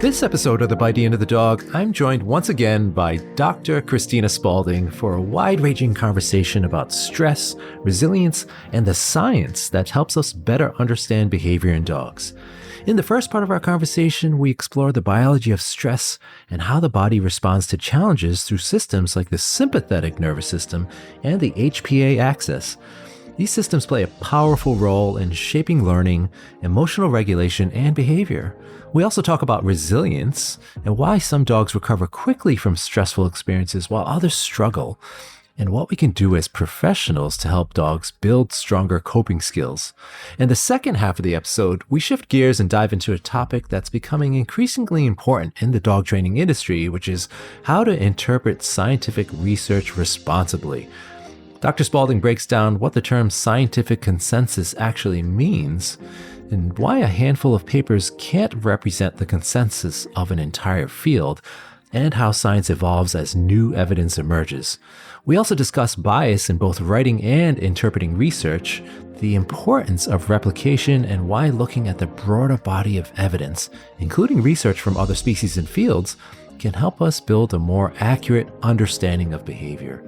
This episode of The Bite End of the Dog, I'm joined once again by Dr. Kristina Spaulding for a wide-ranging conversation about stress, resilience, and the science that helps us better understand behavior in dogs. In the first part of our conversation, we explore the biology of stress and how the body responds to challenges through systems like the sympathetic nervous system and the HPA axis. These systems play a powerful role in shaping learning, emotional regulation, and behavior. We also talk about resilience and why some dogs recover quickly from stressful experiences while others struggle, and what we can do as professionals to help dogs build stronger coping skills. In the second half of the episode, we shift gears and dive into a topic that's becoming increasingly important in the dog training industry, which is how to interpret scientific research responsibly. Dr. Spaulding breaks down what the term scientific consensus actually means and why a handful of papers can't represent the consensus of an entire field, and how science evolves as new evidence emerges. We also discuss bias in both writing and interpreting research, the importance of replication, and why looking at the broader body of evidence, including research from other species and fields, can help us build a more accurate understanding of behavior.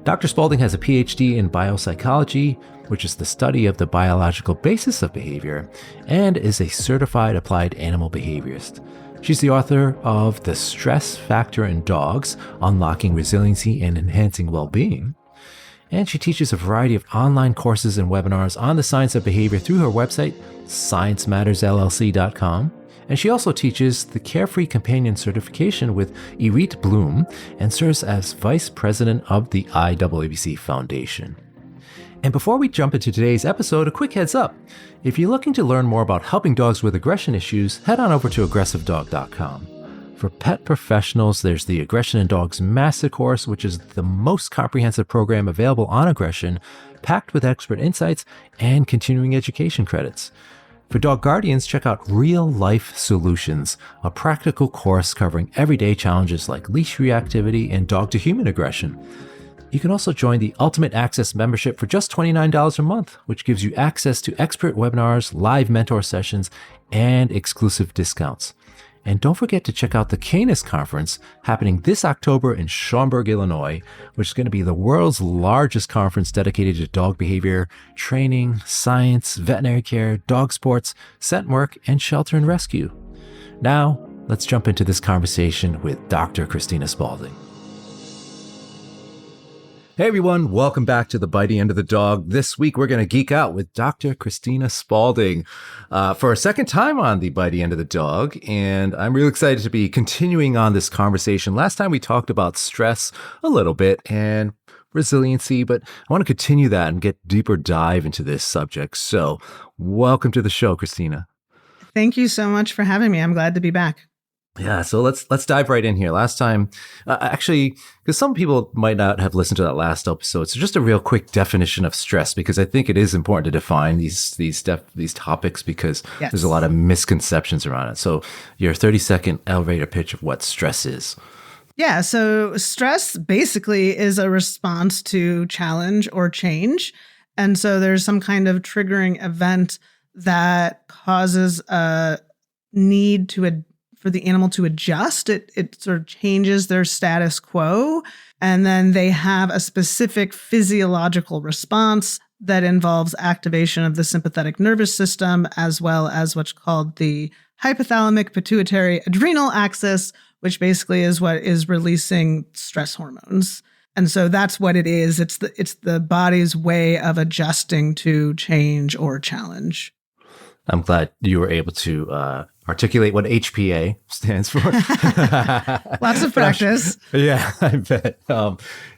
Dr. Spaulding has a PhD in biopsychology, which is the study of the biological basis of behavior, and is a certified applied animal behaviorist. She's the author of The Stress Factor in Dogs, Unlocking Resiliency and Enhancing Well-Being. And she teaches a variety of online courses and webinars on the science of behavior through her website, sciencemattersllc.com. And she also teaches the Carefree Companion certification with Irit Bloom and serves as vice president of the IAABC Foundation. And before we jump into today's episode, a quick heads up. If you're looking to learn more about helping dogs with aggression issues, head on over to aggressivedog.com. For pet professionals, there's the Aggression in Dogs Master Course, which is the most comprehensive program available on aggression, packed with expert insights and continuing education credits. For dog guardians, check out Real Life Solutions, a practical course covering everyday challenges like leash reactivity and dog-to-human aggression. You can also join the Ultimate Access membership for just $29 a month, which gives you access to expert webinars, live mentor sessions, and exclusive discounts. And don't forget to check out the Canis Conference happening this October in Schaumburg, Illinois, which is going to be the world's largest conference dedicated to dog behavior, training, science, veterinary care, dog sports, scent work, and shelter and rescue. Now, let's jump into this conversation with Dr. Kristina Spaulding. Hey everyone, welcome back to The Bitey End of the Dog. This week we're going to geek out with Dr. Kristina Spaulding for a second time on The Bitey End of the Dog, and I'm really excited to be continuing on this conversation. Last time we talked about stress a little bit and resiliency, but I want to continue that and get deeper dive into this subject. So welcome to the show, Kristina. Thank you so much for having me. I'm glad to be back. Yeah, so let's dive right in here. Last time, actually, because some people might not have listened to that last episode, so just a real quick definition of stress, because I think it is important to define these topics because There's a lot of misconceptions around it. So your 30-second elevator pitch of what stress is. Yeah, so stress basically is a response to challenge or change. And so there's some kind of triggering event that causes a need for the animal to adjust. It sort of changes their status quo. And then they have a specific physiological response that involves activation of the sympathetic nervous system, as well as what's called the hypothalamic pituitary adrenal axis, which basically is what is releasing stress hormones. And so that's what it is. It's the body's way of adjusting to change or challenge. I'm glad you were able to articulate what HPA stands for. Lots of practice. Yeah, I bet.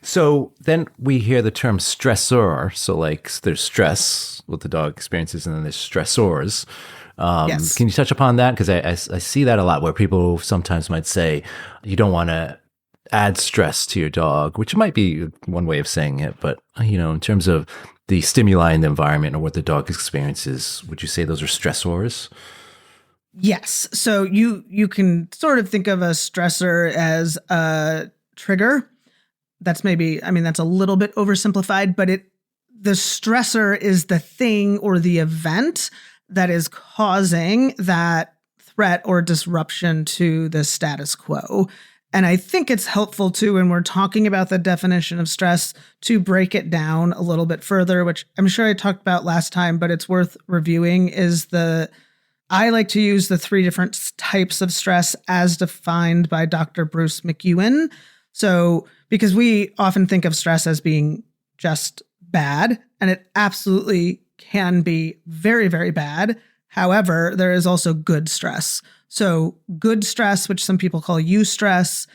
So then we hear the term stressor. So like there's stress, what the dog experiences, and then there's stressors. Yes. Can you touch upon that? Because I see that a lot where people sometimes might say you don't want to add stress to your dog, which might be one way of saying it. But, in terms of the stimuli in the environment or what the dog experiences, would you say those are stressors? Yes. So you can sort of think of a stressor as a trigger. That's that's a little bit oversimplified, but the stressor is the thing or the event that is causing that threat or disruption to the status quo. And I think it's helpful too, when we're talking about the definition of stress, to break it down a little bit further, which I'm sure I talked about last time, but it's worth reviewing, I like to use the 3 different types of stress as defined by Dr. Bruce McEwen. So, because we often think of stress as being just bad, and it absolutely can be very, very bad. However, there is also good stress. So good stress, which some people call eustress,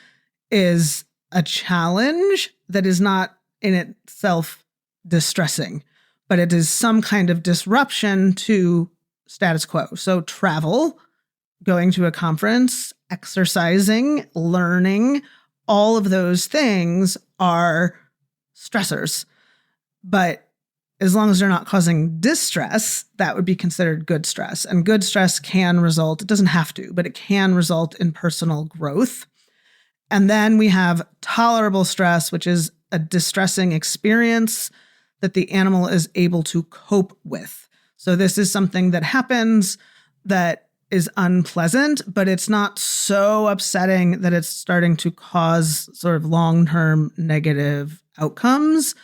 is a challenge that is not in itself distressing, but it is some kind of disruption to status quo. So travel, going to a conference, exercising, learning, all of those things are stressors. But as long as they're not causing distress, that would be considered good stress. And good stress can result, it doesn't have to, but it can result in personal growth. And then we have tolerable stress, which is a distressing experience that the animal is able to cope with. So this is something that happens that is unpleasant, but it's not so upsetting that it's starting to cause sort of long-term negative outcomes.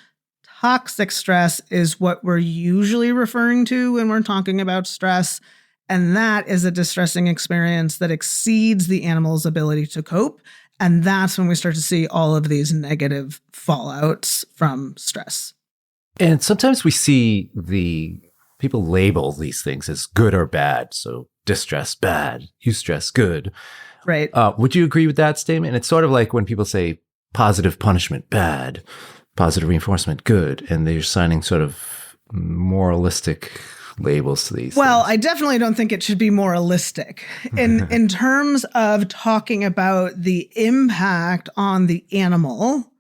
Toxic stress is what we're usually referring to when we're talking about stress. And that is a distressing experience that exceeds the animal's ability to cope. And that's when we start to see all of these negative fallouts from stress. And sometimes we see people label these things as good or bad. So distress, bad, eustress, good. Right. Would you agree with that statement? It's sort of like when people say positive punishment, bad, positive reinforcement, good, and they're assigning sort of moralistic labels to these Well, things. I definitely don't think it should be moralistic. In terms of talking about the impact on the animal,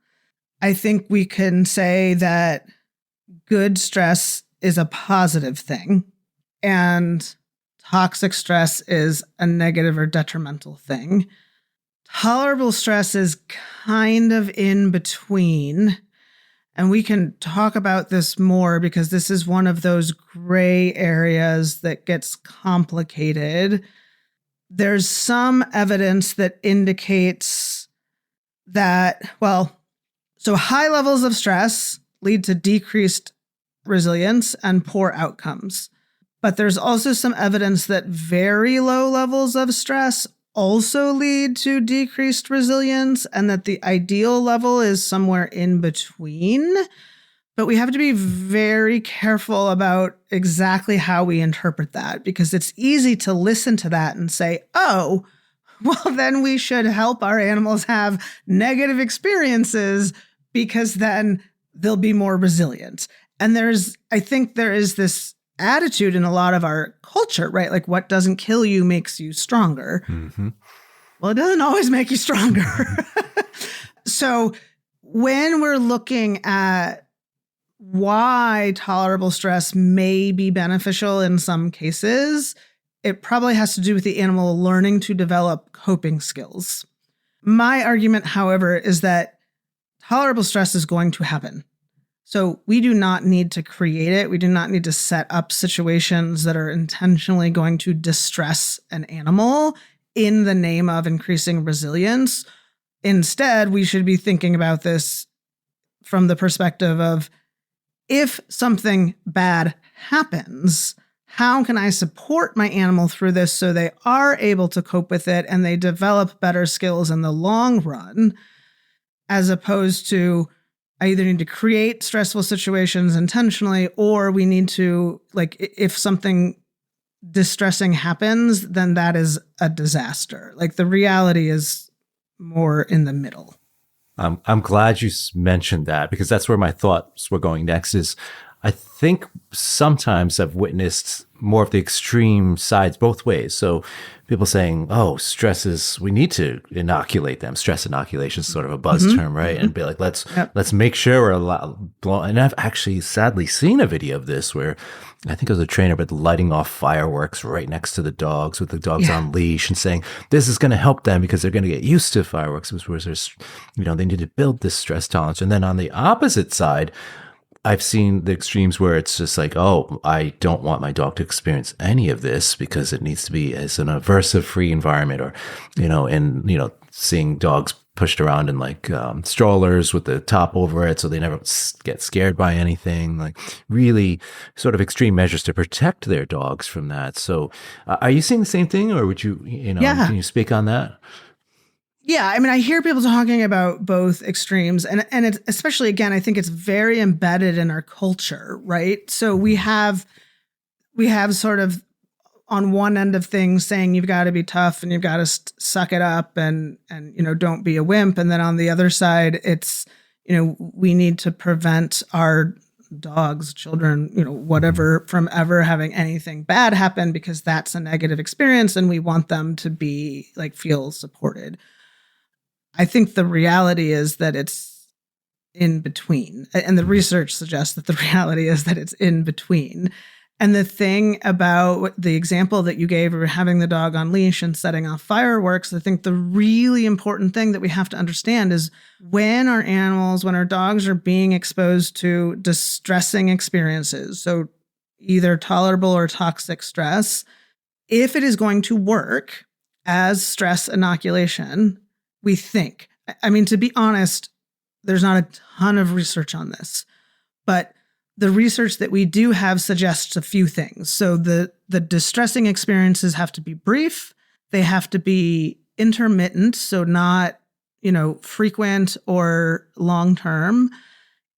I think we can say that good stress is a positive thing and toxic stress is a negative or detrimental thing. Tolerable stress is kind of in between. And we can talk about this more because this is one of those gray areas that gets complicated. There's some evidence that indicates that, so high levels of stress lead to decreased resilience and poor outcomes. But there's also some evidence that very low levels of stress also lead to decreased resilience and that the ideal level is somewhere in between. But we have to be very careful about exactly how we interpret that, because it's easy to listen to that and say, oh, well, then we should help our animals have negative experiences because then they'll be more resilient. And I think there is this attitude in a lot of our culture, right? Like what doesn't kill you makes you stronger. Mm-hmm. Well, it doesn't always make you stronger. So when we're looking at why tolerable stress may be beneficial in some cases, it probably has to do with the animal learning to develop coping skills. My argument, however, is that tolerable stress is going to happen. So we do not need to create it. We do not need to set up situations that are intentionally going to distress an animal in the name of increasing resilience. Instead, we should be thinking about this from the perspective of, if something bad happens, how can I support my animal through this so they are able to cope with it and they develop better skills in the long run, as opposed to, I either need to create stressful situations intentionally, or we need to, like, if something distressing happens, then that is a disaster. Like the reality is more in the middle. I'm glad you mentioned that, because that's where my thoughts were going next. Is I think sometimes I've witnessed more of the extreme sides both ways. So people saying, oh, we need to inoculate them. Stress inoculation is sort of a buzz term, right? And be like, let's make sure we're allowed. And I've actually sadly seen a video of this where I think it was a trainer, but lighting off fireworks right next to the dogs with the dogs on leash and saying, this is going to help them because they're going to get used to fireworks, whereas there's, they need to build this stress tolerance. And then on the opposite side, I've seen the extremes where it's just like, oh, I don't want my dog to experience any of this because it needs to be as an aversive free environment, or, seeing dogs pushed around in like strollers with the top over it so they never get scared by anything, like really sort of extreme measures to protect their dogs from that. So are you seeing the same thing, or would Yeah. can you speak on that? Yeah, I mean, I hear people talking about both extremes, and it's especially, again, I think it's very embedded in our culture, right? So we have sort of on one end of things saying you've got to be tough and you've got to suck it up and don't be a wimp, and then on the other side, it's we need to prevent our dogs, children, whatever, from ever having anything bad happen because that's a negative experience, and we want them to be like feel supported. I think the reality is that it's in between. And the research suggests that the reality is that it's in between. And the thing about the example that you gave of having the dog on leash and setting off fireworks, I think the really important thing that we have to understand is when our dogs are being exposed to distressing experiences, so either tolerable or toxic stress, if it is going to work as stress inoculation, we think. I mean, to be honest, there's not a ton of research on this, but the research that we do have suggests a few things. So the distressing experiences have to be brief. They have to be intermittent, so not, frequent or long-term.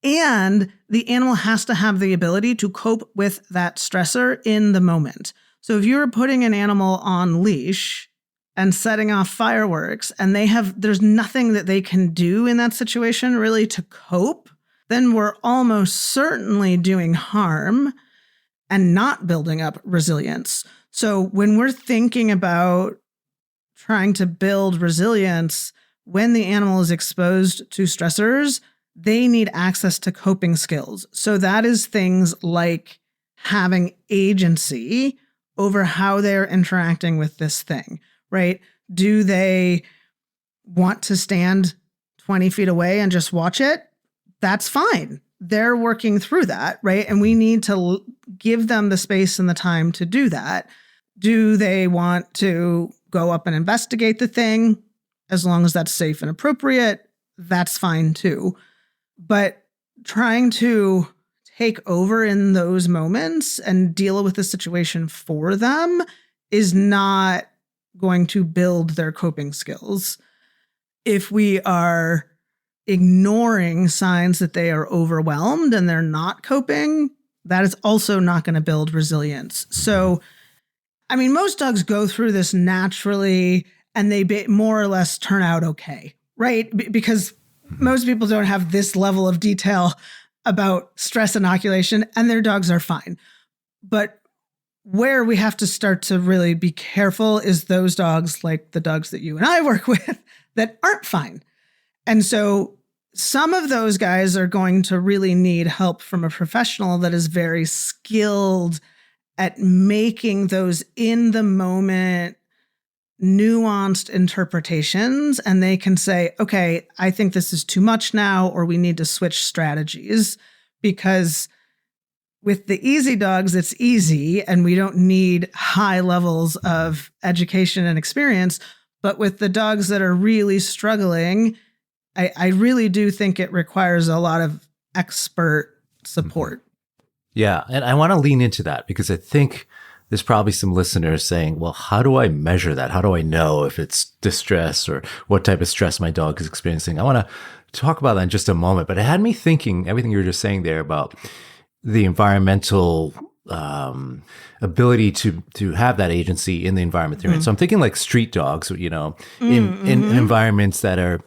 And the animal has to have the ability to cope with that stressor in the moment. So if you're putting an animal on leash and setting off fireworks, and there's nothing that they can do in that situation really to cope, then we're almost certainly doing harm and not building up resilience. So when we're thinking about trying to build resilience, when the animal is exposed to stressors, they need access to coping skills. So that is things like having agency over how they're interacting with this thing. Right? Do they want to stand 20 feet away and just watch it? That's fine. They're working through that, right? And we need to give them the space and the time to do that. Do they want to go up and investigate the thing? As long as that's safe and appropriate, that's fine too. But trying to take over in those moments and deal with the situation for them is not going to build their coping skills. If we are ignoring signs that they are overwhelmed and they're not coping, that is also not going to build resilience. So, I mean, most dogs go through this naturally and they more or less turn out okay, right? Because most people don't have this level of detail about stress inoculation and their dogs are fine. But where we have to start to really be careful is those dogs, like the dogs that you and I work with, that aren't fine. And so some of those guys are going to really need help from a professional that is very skilled at making those in the moment nuanced interpretations. And they can say, okay, I think this is too much now, or we need to switch strategies, because with the easy dogs, it's easy and we don't need high levels of education and experience. But with the dogs that are really struggling, I really do think it requires a lot of expert support. Yeah. And I want to lean into that because I think there's probably some listeners saying, well, how do I measure that? How do I know if it's distress or what type of stress my dog is experiencing? I want to talk about that in just a moment, but it had me thinking everything you were just saying there about the environmental ability to have that agency in the environment they're in. So I'm thinking like street dogs, in environments that are,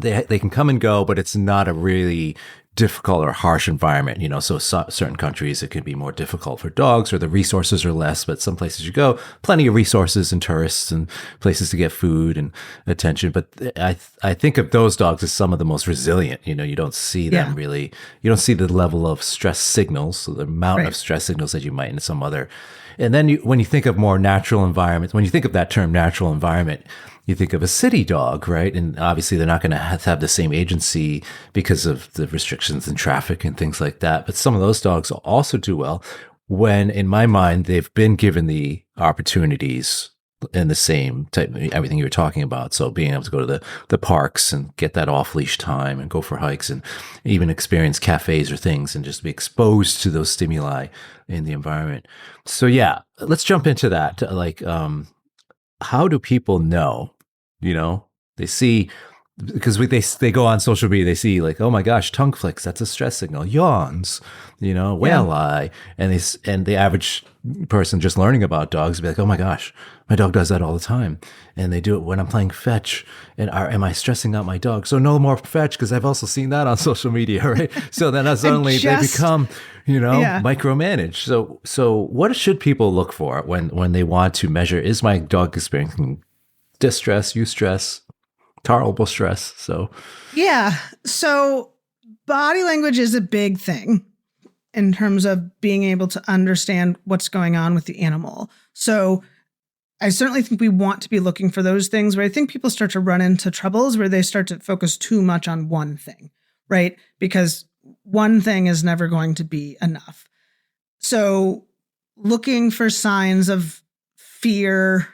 they can come and go, but it's not a really difficult or harsh environment, so certain countries it can be more difficult for dogs or the resources are less, but some places you go, plenty of resources and tourists and places to get food and attention. But I think of those dogs as some of the most resilient. You don't see them really, you don't see the level of stress signals, so the amount of stress signals that you might in some other. And then when you think of more natural environments, when you think of that term natural environment, you think of a city dog, right? And obviously they're not going to have the same agency because of the restrictions in traffic and things like that. But some of those dogs also do well when, in my mind, they've been given the opportunities in the same type, everything you were talking about. So being able to go to the parks and get that off leash time and go for hikes and even experience cafes or things and just be exposed to those stimuli in the environment. So yeah, let's jump into that. Like, how do people know? They see, because they go on social media, they see like, oh my gosh, tongue flicks, that's a stress signal. Yawns, whale eye, and the average person just learning about dogs be like, oh my gosh, my dog does that all the time, and they do it when I'm playing fetch. And am I stressing out my dog? So no more fetch, because I've also seen that on social media, right? So then suddenly they become, micromanaged. So what should people look for when they want to measure, is my dog experiencing distress, eustress, tolerable stress? So body language is a big thing in terms of being able to understand what's going on with the animal. So I certainly think we want to be looking for those things, where I think people start to run into troubles where they start to focus too much on one thing, right? Because one thing is never going to be enough. So looking for signs of fear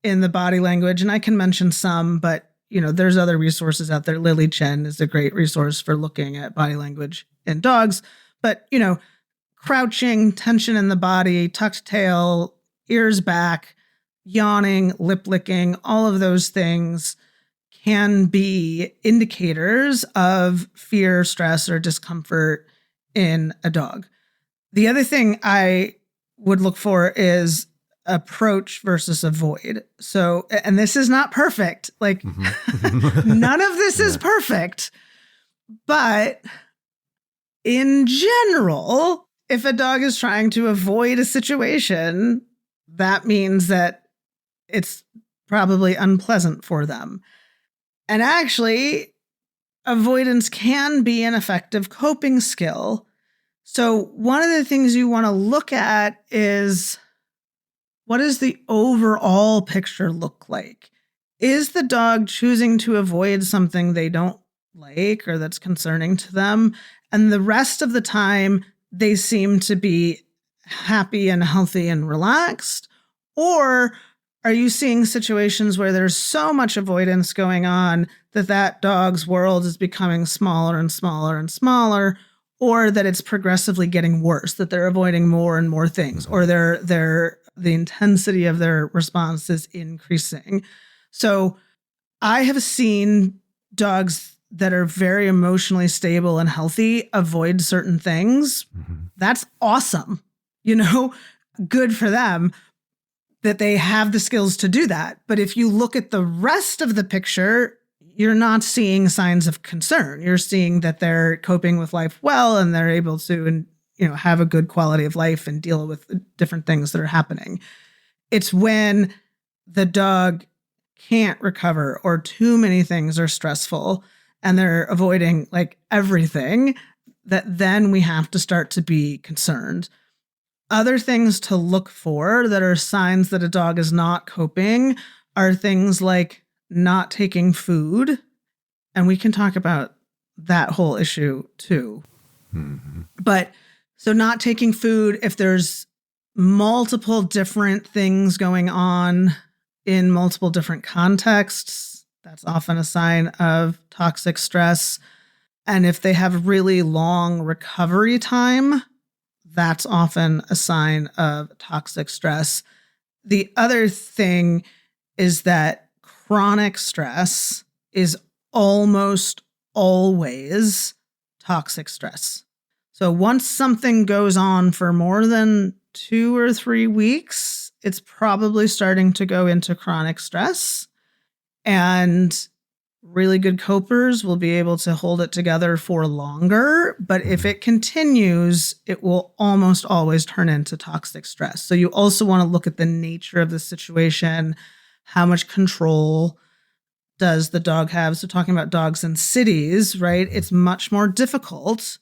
in the body language, and I can mention some, but there's other resources out there. Lily Chen is a great resource for looking at body language in dogs. But, crouching, tension in the body, tucked tail, ears back, yawning, lip licking, all of those things can be indicators of fear, stress, or discomfort in a dog. The other thing I would look for is approach versus avoid. So, and this is not perfect. Like, none of this is perfect. But in general, if a dog is trying to avoid a situation, that means that it's probably unpleasant for them. And actually, avoidance can be an effective coping skill. So one of the things you want to look at is, what does the overall picture look like? Is the dog choosing to avoid something they don't like or that's concerning to them? And the rest of the time, they seem to be happy and healthy and relaxed? Or are you seeing situations where there's so much avoidance going on that dog's world is becoming smaller and smaller and smaller, or that it's progressively getting worse, that they're avoiding more and more things, or the intensity of their response is increasing? So I have seen dogs that are very emotionally stable and healthy avoid certain things. That's awesome. Good for them that they have the skills to do that. But if you look at the rest of the picture, you're not seeing signs of concern. You're seeing that they're coping with life well, and they're able to, have a good quality of life and deal with different things that are happening. It's when the dog can't recover, or too many things are stressful and they're avoiding like everything, that then we have to start to be concerned. Other things to look for that are signs that a dog is not coping are things like not taking food. And we can talk about that whole issue too. But so not taking food, if there's multiple different things going on in multiple different contexts, that's often a sign of toxic stress. And if they have really long recovery time, that's often a sign of toxic stress. The other thing is that chronic stress is almost always toxic stress. So once something goes on for more than 2 or 3 weeks, it's probably starting to go into chronic stress. And really good copers will be able to hold it together for longer. But if it continues, it will almost always turn into toxic stress. So you also want to look at the nature of the situation. How much control does the dog have? So talking about dogs in cities, right? It's much more difficult.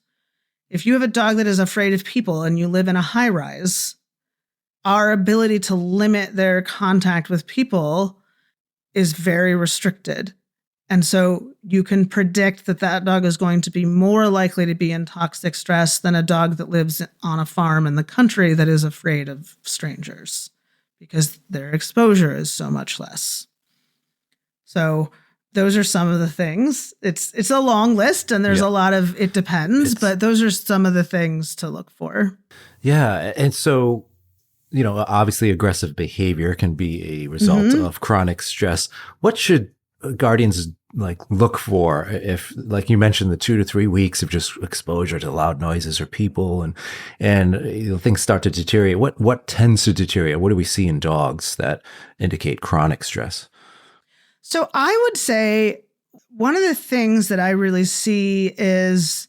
If you have a dog that is afraid of people and you live in a high rise, our ability to limit their contact with people is very restricted. And so you can predict that that dog is going to be more likely to be in toxic stress than a dog that lives on a farm in the country that is afraid of strangers because their exposure is so much less. So those are some of the things. It's a long list and there's a lot of it depends, but those are some of the things to look for. Yeah. And so, obviously aggressive behavior can be a result of chronic stress. What should guardians look for if, like you mentioned, the 2 to 3 weeks of just exposure to loud noises or people and things start to deteriorate? What tends to deteriorate? What do we see in dogs that indicate chronic stress? So I would say one of the things that I really see is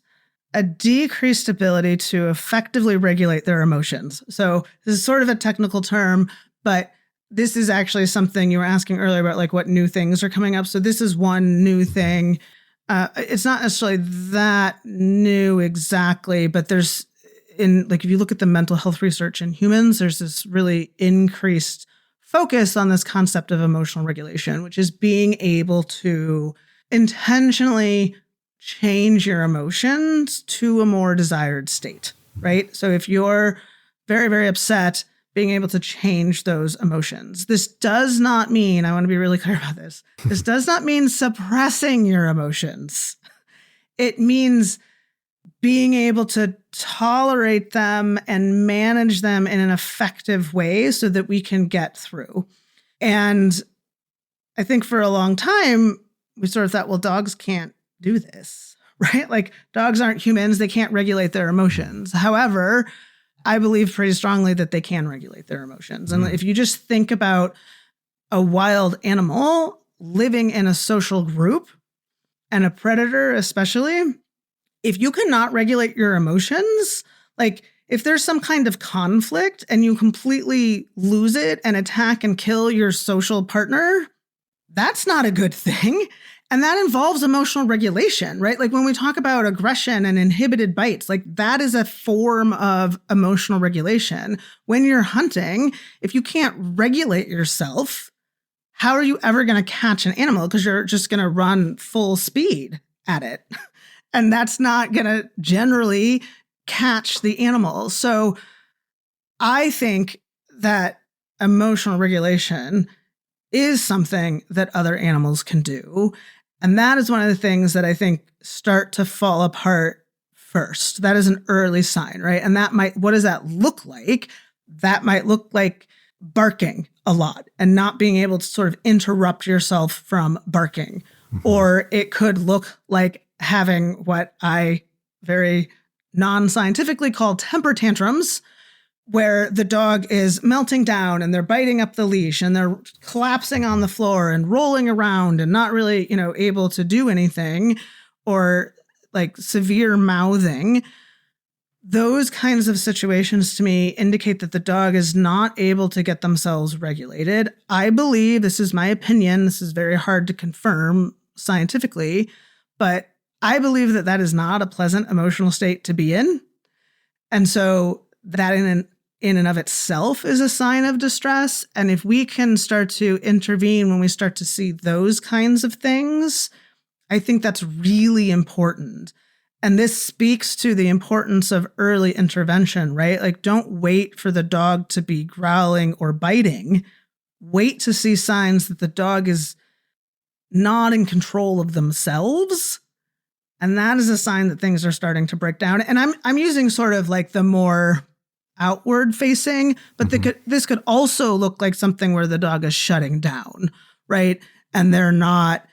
a decreased ability to effectively regulate their emotions. So this is sort of a technical term, but this is actually something you were asking earlier about, what new things are coming up. So this is one new thing. It's not necessarily that new exactly, but there's if you look at the mental health research in humans, there's this really increased focus on this concept of emotional regulation, which is being able to intentionally change your emotions to a more desired state, right? So if you're very, very upset, being able to change those emotions. This does not mean, I want to be really clear about this, this does not mean suppressing your emotions. It means being able to tolerate them and manage them in an effective way so that we can get through. And I think for a long time, we sort of thought, well, dogs can't do this, right? Dogs aren't humans. They can't regulate their emotions. However, I believe pretty strongly that they can regulate their emotions. And if you just think about a wild animal living in a social group and a predator especially, if you cannot regulate your emotions, if there's some kind of conflict and you completely lose it and attack and kill your social partner, that's not a good thing. And that involves emotional regulation, right? When we talk about aggression and inhibited bites, that is a form of emotional regulation. When you're hunting, if you can't regulate yourself, how are you ever going to catch an animal? Because you're just going to run full speed at it. And that's not going to generally catch the animal. So I think that emotional regulation is something that other animals can do. And that is one of the things that I think start to fall apart first. That is an early sign, right? And what does that look like? That might look like barking a lot and not being able to sort of interrupt yourself from barking. Or it could look like having what I very non-scientifically call temper tantrums, where the dog is melting down and they're biting up the leash and they're collapsing on the floor and rolling around and not really, able to do anything, or severe mouthing. Those kinds of situations to me indicate that the dog is not able to get themselves regulated. I believe, this is my opinion, this is very hard to confirm scientifically, but I believe that that is not a pleasant emotional state to be in. And so that in and of itself is a sign of distress. And if we can start to intervene when we start to see those kinds of things, I think that's really important. And this speaks to the importance of early intervention, right? Don't wait for the dog to be growling or biting. Wait to see signs that the dog is not in control of themselves. And that is a sign that things are starting to break down. And I'm using sort of the more outward facing, but this could also look like something where the dog is shutting down, right? And they're not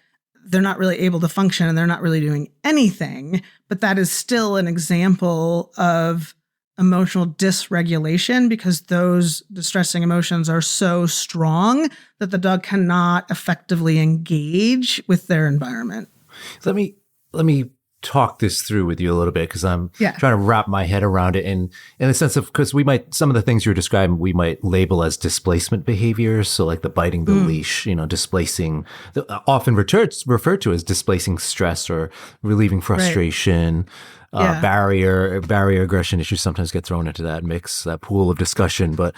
really able to function and they're not really doing anything, but that is still an example of emotional dysregulation because those distressing emotions are so strong that the dog cannot effectively engage with their environment. Let me talk this through with you a little bit because I'm trying to wrap my head around it in the sense of, because some of the things you're describing, we might label as displacement behaviors. So the biting the leash, displacing, often referred to as displacing stress or relieving frustration, barrier aggression issues sometimes get thrown into that mix, that pool of discussion. But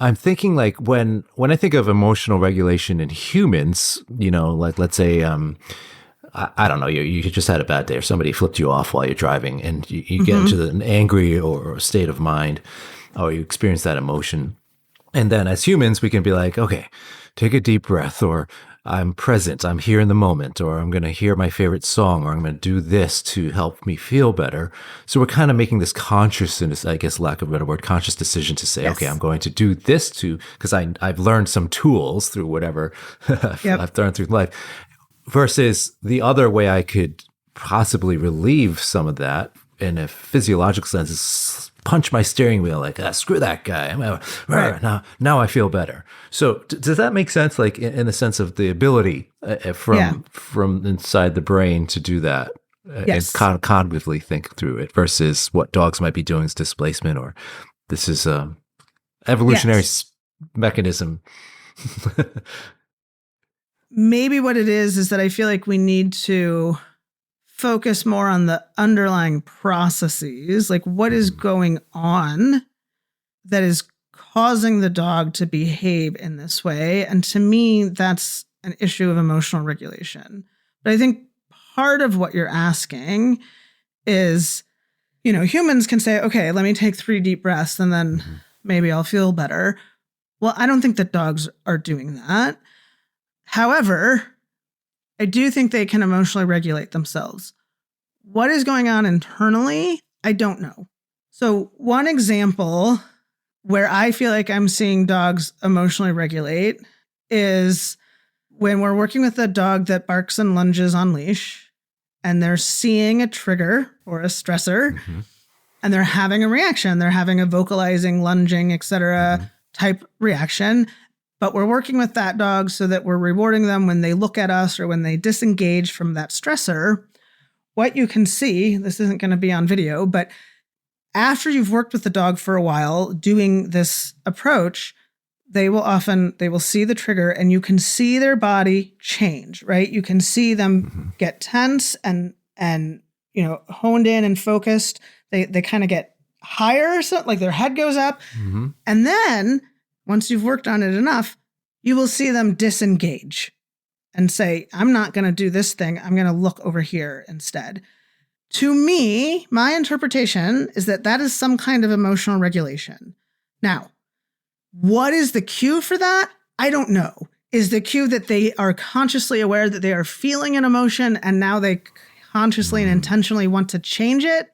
I'm thinking like when I think of emotional regulation in humans, like let's say, I don't know, you just had a bad day or somebody flipped you off while you're driving and you get into an angry or state of mind, or you experience that emotion. And then as humans, we can be like, okay, take a deep breath, or I'm present, I'm here in the moment, or I'm going to hear my favorite song, or I'm going to do this to help me feel better. So we're kind of making this conscious, I guess, lack of a better word, conscious decision to say, okay, I'm going to do this because I've learned some tools through whatever I've learned through life. Versus the other way I could possibly relieve some of that in a physiological sense is punch my steering wheel like, screw that guy. Now I feel better. So does that make sense? Like in the sense of the ability from inside the brain to do that and cognitively think through it versus what dogs might be doing is displacement, or this is a evolutionary mechanism. Maybe what it is that I feel like we need to focus more on the underlying processes, like what is going on that is causing the dog to behave in this way. And to me, that's an issue of emotional regulation. But I think part of what you're asking is, humans can say, okay, let me take 3 deep breaths and then maybe I'll feel better. Well, I don't think that dogs are doing that. However, I do think they can emotionally regulate themselves. What is going on internally? I don't know. So one example where I feel like I'm seeing dogs emotionally regulate is when we're working with a dog that barks and lunges on leash and they're seeing a trigger or a stressor and they're having a reaction. They're having a vocalizing, lunging, etc. type reaction. But we're working with that dog so that we're rewarding them when they look at us or when they disengage from that stressor. What you can see, this isn't going to be on video, but after you've worked with the dog for a while doing this approach, they will see the trigger and you can see their body change, right? You can see them get tense and honed in and focused. They kind of get higher, so like their head goes up. And then once you've worked on it enough, you will see them disengage and say, I'm not going to do this thing. I'm going to look over here instead. To me, my interpretation is that is some kind of emotional regulation. Now, what is the cue for that? I don't know. Is the cue that they are consciously aware that they are feeling an emotion and now they consciously and intentionally want to change it?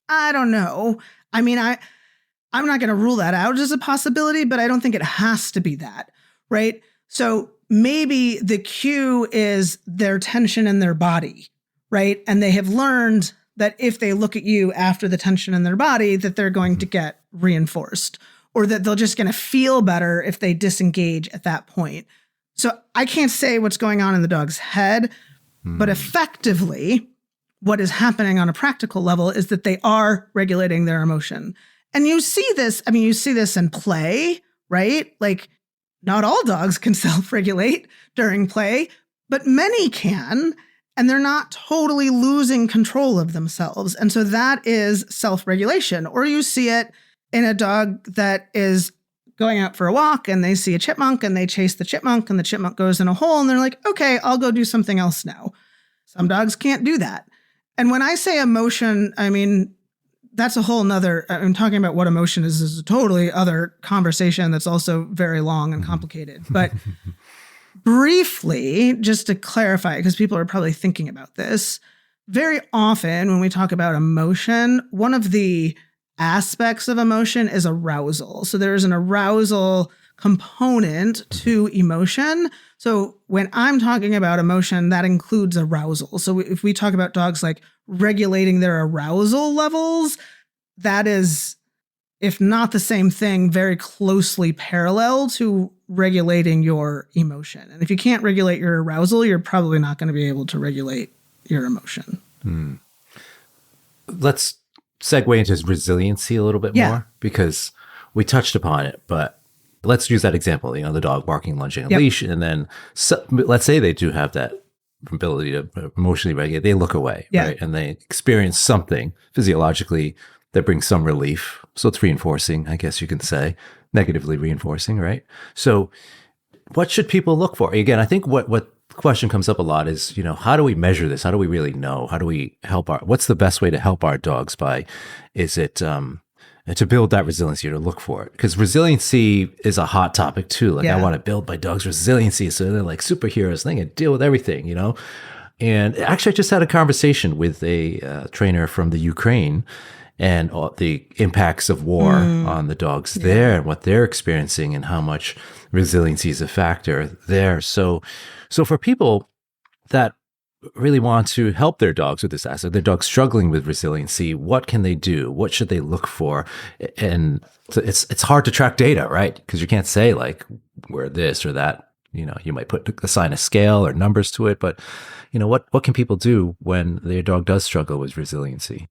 I don't know. I mean, I'm not going to rule that out as a possibility, but I don't think it has to be that, right? So maybe the cue is their tension in their body, right? And they have learned that if they look at you after the tension in their body, that they're going to get reinforced, or that they're just going to feel better if they disengage at that point. So I can't say what's going on in the dog's head, but effectively what is happening on a practical level is that they are regulating their emotion. And you see this in play, right? Like not all dogs can self-regulate during play, but many can, and they're not totally losing control of themselves. And so that is self-regulation. Or you see it in a dog that is going out for a walk and they see a chipmunk and they chase the chipmunk and the chipmunk goes in a hole and they're like, okay, I'll go do something else now. Some dogs can't do that. And when I say emotion, I mean, that's a whole nother, I'm talking about what emotion is a totally other conversation that's also very long and complicated. But briefly, just to clarify, because people are probably thinking about this, very often when we talk about emotion, one of the aspects of emotion is arousal. So there's an arousal component to emotion. So when I'm talking about emotion, that includes arousal. So if we talk about dogs like regulating their arousal levels, that is, if not the same thing, very closely parallel to regulating your emotion. And if you can't regulate your arousal, you're probably not going to be able to regulate your emotion. Let's segue into resiliency a little bit more, because we touched upon it, but let's use that example, the dog barking, lunging a leash, and then let's say they do have that ability to emotionally regulate. They look away, right? And they experience something physiologically that brings some relief. So it's reinforcing, I guess you can say, negatively reinforcing, right? So what should people look for? Again, I think what question comes up a lot is, how do we measure this? How do we really know? How do we help what's the best way to help our dogs by, is it, to build that resiliency or to look for it? Because resiliency is a hot topic too. Like I want to build my dog's resiliency so they're like superheroes, they can deal with everything, And actually I just had a conversation with a trainer from the Ukraine and all the impacts of war on the dogs there and what they're experiencing and how much resiliency is a factor there. So for people that really want to help their dogs with this aspect, their dog's struggling with resiliency, what can they do? What should they look for? And it's hard to track data, right? Because you can't say like we're this or that. You might assign a scale or numbers to it, but what can people do when their dog does struggle with resiliency?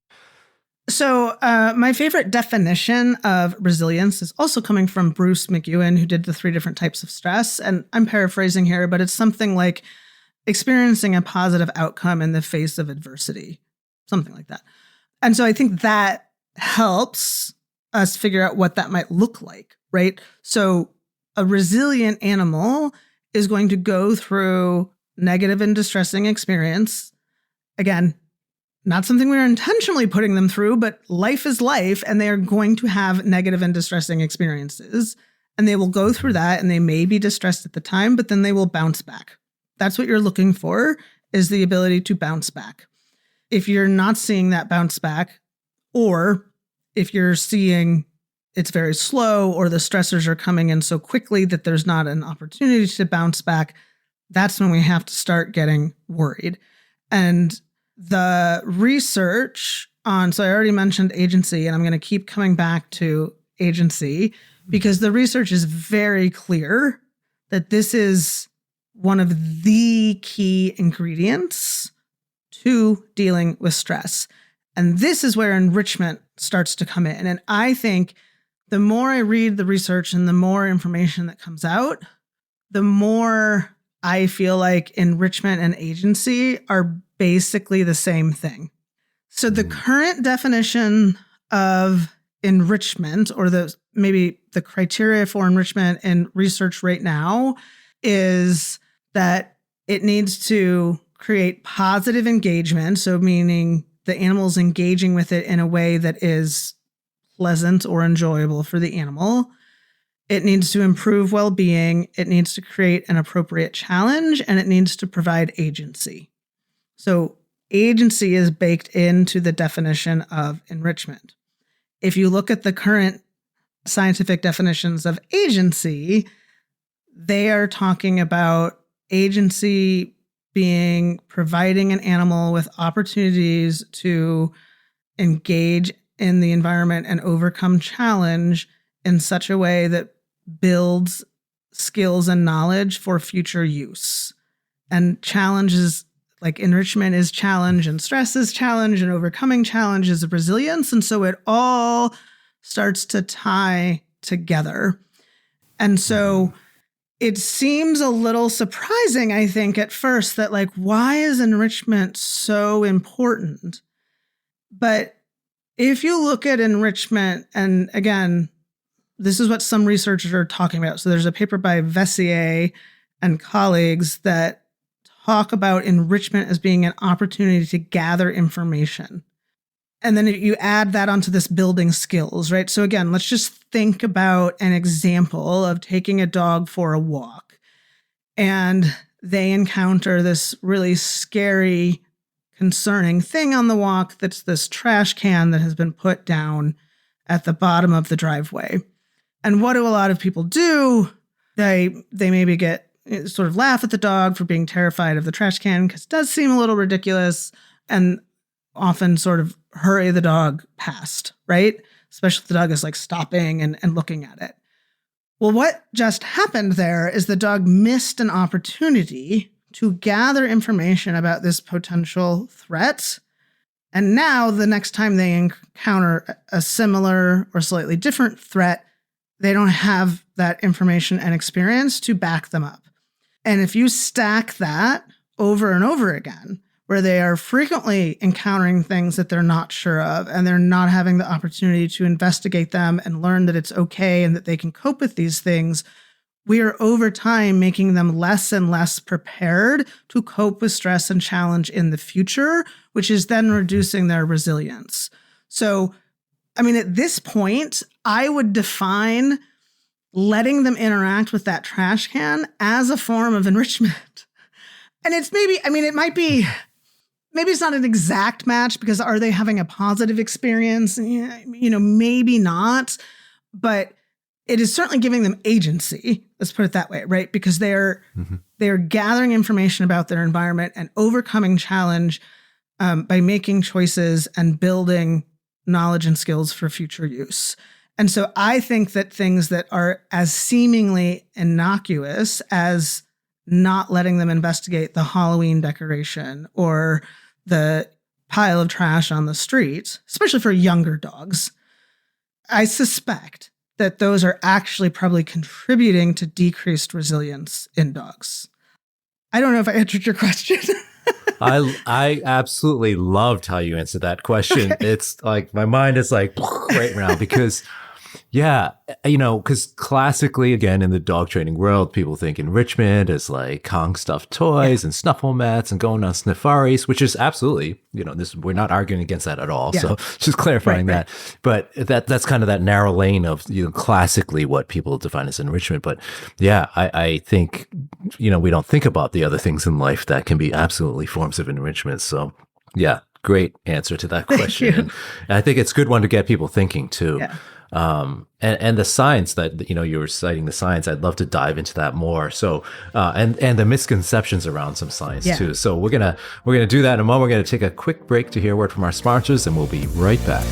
So my favorite definition of resilience is also coming from Bruce McEwen, who did the 3 different types of stress. And I'm paraphrasing here, but it's something like experiencing a positive outcome in the face of adversity, something like that. And so I think that helps us figure out what that might look like, right? So a resilient animal is going to go through negative and distressing experience. Again, not something we're intentionally putting them through, but life is life, and they are going to have negative and distressing experiences. And they will go through that, and they may be distressed at the time, but then they will bounce back. That's what you're looking for, is the ability to bounce back. If you're not seeing that bounce back, or if you're seeing it's very slow, or the stressors are coming in so quickly that there's not an opportunity to bounce back, that's when we have to start getting worried. And the research so I already mentioned agency, and I'm going to keep coming back to agency because the research is very clear that this is one of the key ingredients to dealing with stress. And this is where enrichment starts to come in. And I think the more I read the research and the more information that comes out, the more I feel like enrichment and agency are basically the same thing. So the current definition of enrichment, or maybe the criteria for enrichment in research right now, is that it needs to create positive engagement. So meaning the animal's engaging with it in a way that is pleasant or enjoyable for the animal. It needs to improve well-being. It needs to create an appropriate challenge, and it needs to provide agency. So agency is baked into the definition of enrichment. If you look at the current scientific definitions of agency, they are talking about agency being providing an animal with opportunities to engage in the environment and overcome challenge in such a way that builds skills and knowledge for future use. And challenges, like enrichment is challenge and stress is challenge and overcoming challenge is resilience. And so it all starts to tie together. And so it seems a little surprising, I think, at first that like, why is enrichment so important? But if you look at enrichment, and again, this is what some researchers are talking about. So there's a paper by Vessier and colleagues that talk about enrichment as being an opportunity to gather information. And then you add that onto this building skills, right? So again, let's just think about an example of taking a dog for a walk. And they encounter this really scary, concerning thing on the walk that's this trash can that has been put down at the bottom of the driveway. And what do a lot of people do? They maybe sort of laugh at the dog for being terrified of the trash can because it does seem a little ridiculous, and often sort of hurry the dog past, right? Especially if the dog is like stopping and looking at it. Well, what just happened there is the dog missed an opportunity to gather information about this potential threat. And now the next time they encounter a similar or slightly different threat, they don't have that information and experience to back them up. And if you stack that over and over again, where they are frequently encountering things that they're not sure of, and they're not having the opportunity to investigate them and learn that it's okay and that they can cope with these things, we are over time making them less and less prepared to cope with stress and challenge in the future, which is then reducing their resilience. So, I mean, at this point, I would define letting them interact with that trash can as a form of enrichment. And it's maybe, I mean, it might be, maybe it's not an exact match, because are they having a positive experience? You know, maybe not, but it is certainly giving them agency. Let's put it that way, right? Because they're gathering information about their environment and overcoming challenge by making choices and building knowledge and skills for future use. And so I think that things that are as seemingly innocuous as not letting them investigate the Halloween decoration or the pile of trash on the street, especially for younger dogs, I suspect that those are actually probably contributing to decreased resilience in dogs. I don't know if I answered your question. I absolutely loved how you answered that question. Okay. It's like my mind is like right now because, yeah, you know, because classically, again, in the dog training world, people think enrichment is like Kong stuffed toys and snuffle mats and going on snifaris, which is absolutely, you know, we're not arguing against that at all. Yeah. So just clarifying that. But that's kind of that narrow lane of, you know, classically what people define as enrichment. But yeah, I think, you know, we don't think about the other things in life that can be absolutely forms of enrichment. So yeah, great answer to that question. And I think it's a good one to get people thinking too. Yeah. And the science that, you know, you were citing the science, I'd love to dive into that more. So, and the misconceptions around some science too. So we're going to do that in a moment. We're going to take a quick break to hear a word from our sponsors, and we'll be right back.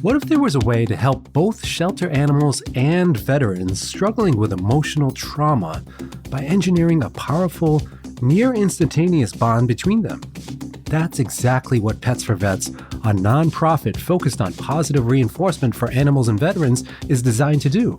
What if there was a way to help both shelter animals and veterans struggling with emotional trauma by engineering a powerful, near instantaneous bond between them? That's exactly what Pets for Vets, a nonprofit focused on positive reinforcement for animals and veterans, is designed to do.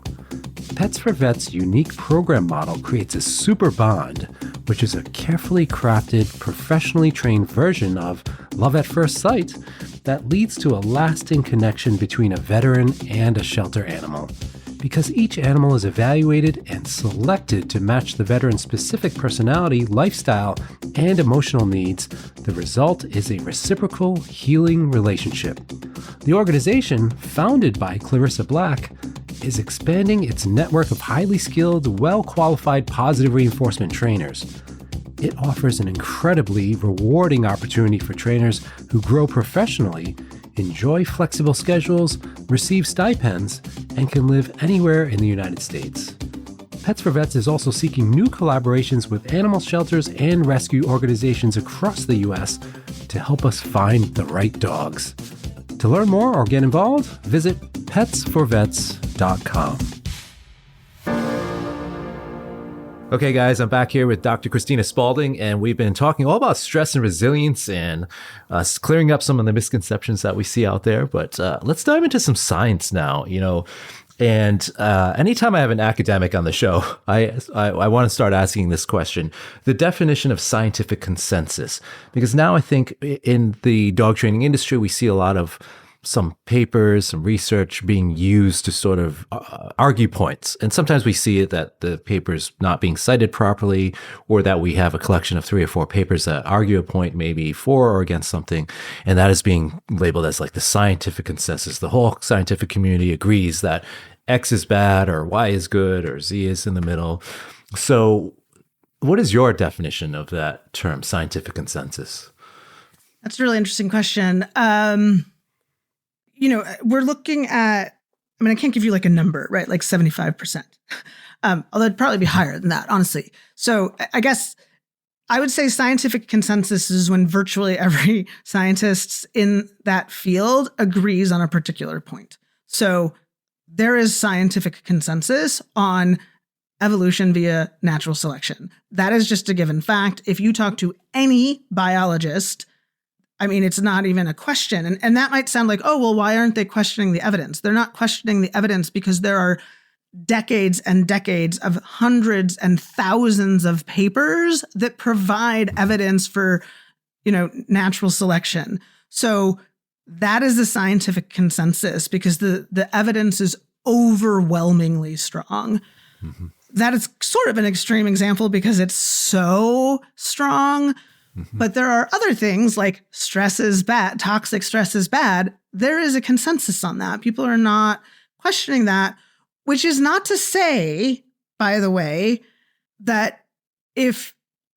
Pets for Vets' unique program model creates a super bond, which is a carefully crafted, professionally trained version of love at first sight that leads to a lasting connection between a veteran and a shelter animal. Because each animal is evaluated and selected to match the veteran's specific personality, lifestyle, and emotional needs, the result is a reciprocal, healing relationship. The organization, founded by Clarissa Black, is expanding its network of highly skilled, well-qualified positive reinforcement trainers. It offers an incredibly rewarding opportunity for trainers who grow professionally, enjoy flexible schedules, receive stipends, and can live anywhere in the United States. Pets for Vets is also seeking new collaborations with animal shelters and rescue organizations across the U.S. to help us find the right dogs. To learn more or get involved, visit petsforvets.com. Okay, guys, I'm back here with Dr. Kristina Spaulding, and we've been talking all about stress and resilience and clearing up some of the misconceptions that we see out there. But let's dive into some science now, you know. And anytime I have an academic on the show, I want to start asking this question, the definition of scientific consensus. Because now I think in the dog training industry, we see a lot of some papers, some research being used to sort of argue points. And sometimes we see it that the paper's not being cited properly, or that we have a collection of 3 or 4 papers that argue a point maybe for or against something. And that is being labeled as like the scientific consensus. The whole scientific community agrees that X is bad or Y is good or Z is in the middle. So what is your definition of that term, scientific consensus? That's a really interesting question. You know, we're looking at, I mean, I can't give you like a number, right? Like 75%. Although it'd probably be higher than that, honestly. So I guess I would say scientific consensus is when virtually every scientist in that field agrees on a particular point. So there is scientific consensus on evolution via natural selection. That is just a given fact. If you talk to any biologist, I mean, it's not even a question. And that might sound like, oh, well, why aren't they questioning the evidence? They're not questioning the evidence because there are decades and decades of hundreds and thousands of papers that provide evidence for, natural selection. So that is the scientific consensus because the evidence is overwhelmingly strong. Mm-hmm. That is sort of an extreme example because it's so strong. Mm-hmm. But there are other things like stress is bad, toxic stress is bad. There is a consensus on that. People are not questioning that, which is not to say, by the way, that and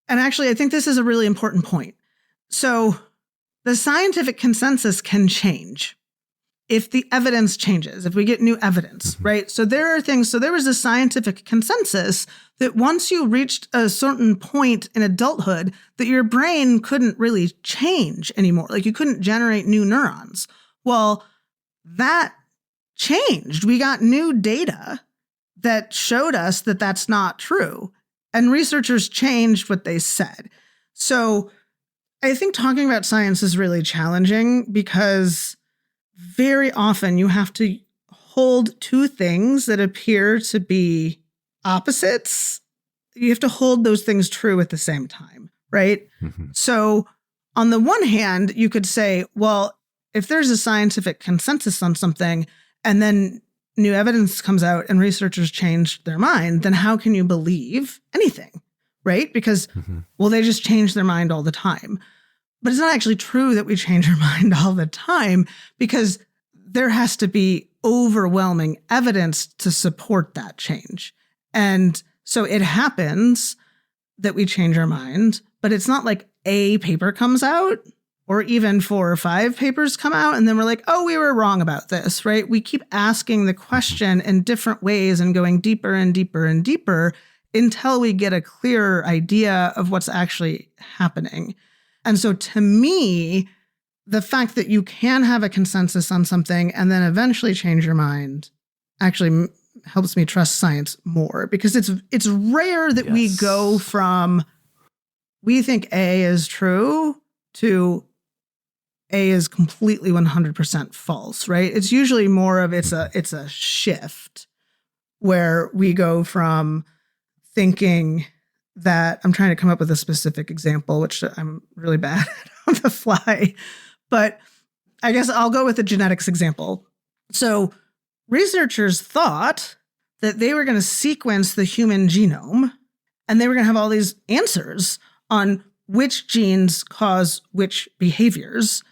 actually I think this is a really important point. So the scientific consensus can change if the evidence changes, if we get new evidence, right? So there are things, so there was a scientific consensus that once you reached a certain point in adulthood that your brain couldn't really change anymore. Like you couldn't generate new neurons. Well, that changed. We got new data that showed us that that's not true. And researchers changed what they said. So I think talking about science is really challenging because very often you have to hold two things that appear to be opposites. You have to hold those things true at the same time, right? Mm-hmm. So on the one hand, you could say, well, if there's a scientific consensus on something and then new evidence comes out and researchers changed their mind, then how can you believe anything, right? Because, well, they just change their mind all the time. But it's not actually true that we change our mind all the time because there has to be overwhelming evidence to support that change. And so it happens that we change our mind, but it's not like a paper comes out or even 4 or 5 papers come out and then we're like, oh, we were wrong about this, right? We keep asking the question in different ways and going deeper and deeper and deeper until we get a clearer idea of what's actually happening. And so to me, the fact that you can have a consensus on something and then eventually change your mind actually helps me trust science more because it's rare that we go from we think A is true to A is completely 100% false, right? It's usually more of it's a shift where we go from thinking that I'm trying to come up with a specific example, which I'm really bad at on the fly, but I guess I'll go with the genetics example. So researchers thought that they were going to sequence the human genome and they were going to have all these answers on which genes cause which behaviors.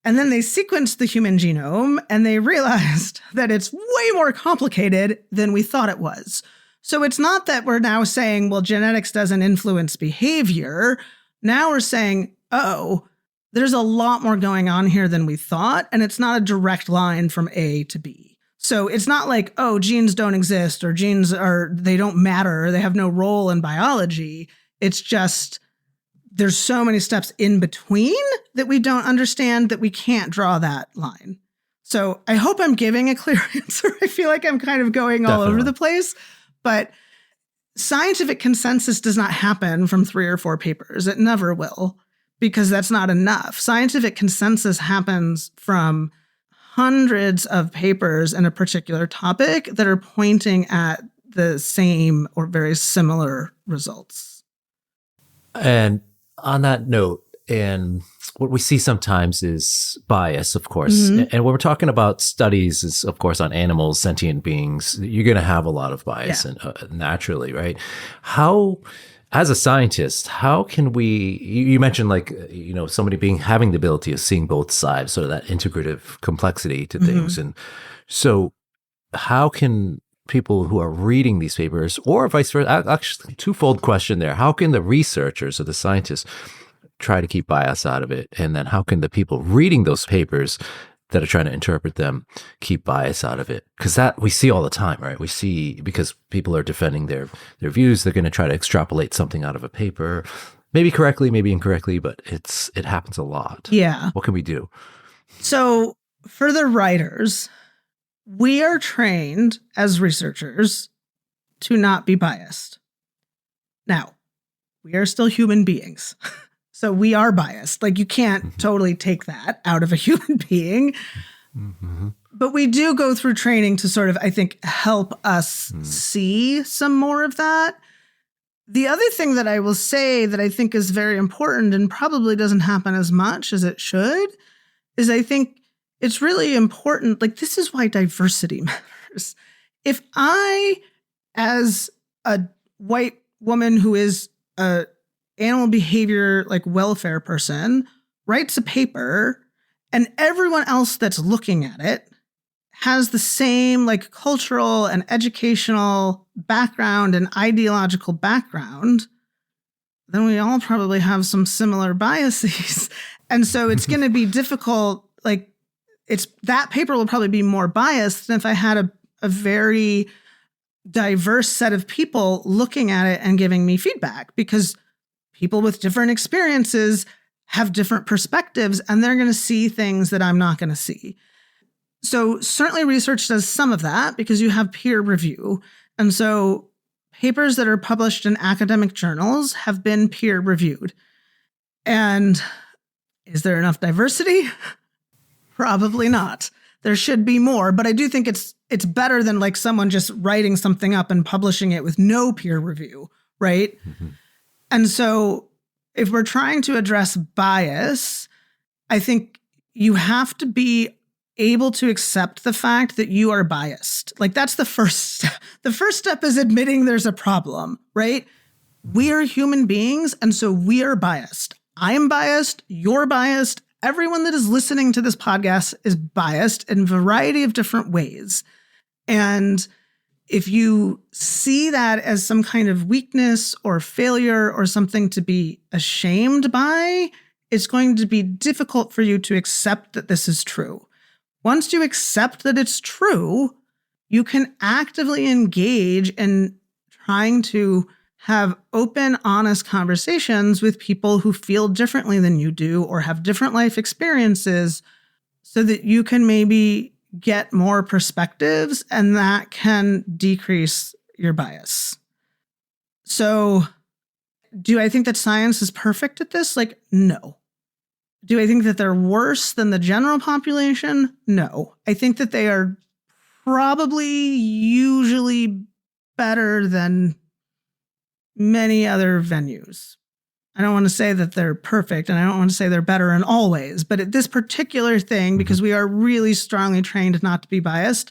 And then they sequenced the human genome and they realized that it's way more complicated than we thought it was. So it's not that we're now saying, well, genetics doesn't influence behavior. Now we're saying, oh, there's a lot more going on here than we thought. And it's not a direct line from A to B. So it's not like, oh, genes don't exist or they don't matter. They have no role in biology. It's just there's so many steps in between that we don't understand that we can't draw that line. So I hope I'm giving a clear answer. I feel like I'm kind of going all over the place. But scientific consensus does not happen from 3 or 4 papers. It never will, because that's not enough. Scientific consensus happens from hundreds of papers in a particular topic that are pointing at the same or very similar results. And on that note, and what we see sometimes is bias, of course. Mm-hmm. And when we're talking about studies, is of course on animals, sentient beings, you're going to have a lot of bias and naturally, right? How, as a scientist, how can we? You mentioned somebody having the ability of seeing both sides, sort of that integrative complexity to things, and so how can people who are reading these papers, or vice versa, actually, twofold question there: how can the researchers or the scientists try to keep bias out of it? And then how can the people reading those papers that are trying to interpret them keep bias out of it? Because that we see all the time, right? We see, because people are defending their views, they're going to try to extrapolate something out of a paper, maybe correctly, maybe incorrectly, but it happens a lot. Yeah. What can we do? So for the writers, we are trained as researchers to not be biased. Now, we are still human beings. So we are biased. Like you can't totally take that out of a human being. Mm-hmm. But we do go through training to sort of, I think, help us see some more of that. The other thing that I will say that I think is very important and probably doesn't happen as much as it should is I think it's really important. Like, this is why diversity matters. If I, as a white woman who is a animal behavior, like welfare person, writes a paper and everyone else that's looking at it has the same like cultural and educational background and ideological background, then we all probably have some similar biases. And so it's going to be difficult. Like, that paper will probably be more biased than if I had a very diverse set of people looking at it and giving me feedback, because people with different experiences have different perspectives and they're going to see things that I'm not going to see. So certainly research does some of that because you have peer review. And so papers that are published in academic journals have been peer reviewed. And is there enough diversity? Probably not. There should be more, but I do think it's better than like someone just writing something up and publishing it with no peer review, right? Mm-hmm. And so if we're trying to address bias, I think you have to be able to accept the fact that you are biased. Like, that's the first step. The first step is admitting there's a problem, right? We are human beings, and so we are biased. I am biased. You're biased. Everyone that is listening to this podcast is biased in a variety of different ways. And if you see that as some kind of weakness or failure or something to be ashamed by, it's going to be difficult for you to accept that this is true. Once you accept that it's true, you can actively engage in trying to have open, honest conversations with people who feel differently than you do or have different life experiences so that you can maybe get more perspectives and that can decrease your bias. So, do I think that science is perfect at this? Like, no. Do I think that they're worse than the general population? No. I think that they are probably usually better than many other venues. I don't want to say that they're perfect, and I don't want to say they're better in all ways, but at this particular thing, because we are really strongly trained not to be biased,